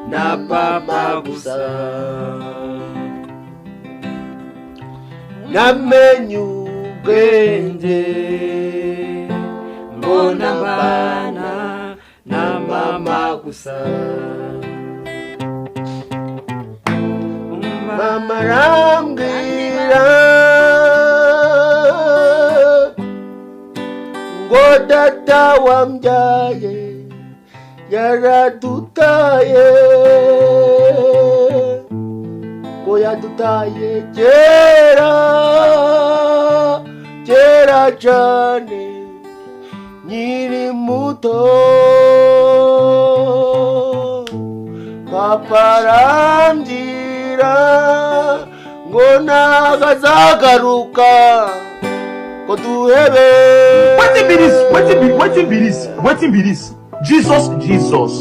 na papa gusa. Namenye ubwenge mbona mbana na mama gusa. Mama arambwira ngo data wambyaye yaradutaye, ngo yadutaye kera cyane nkiri muto. Papa arambwira ngo ntazagaruka ngo duhebe. Wetin be this? Jesus.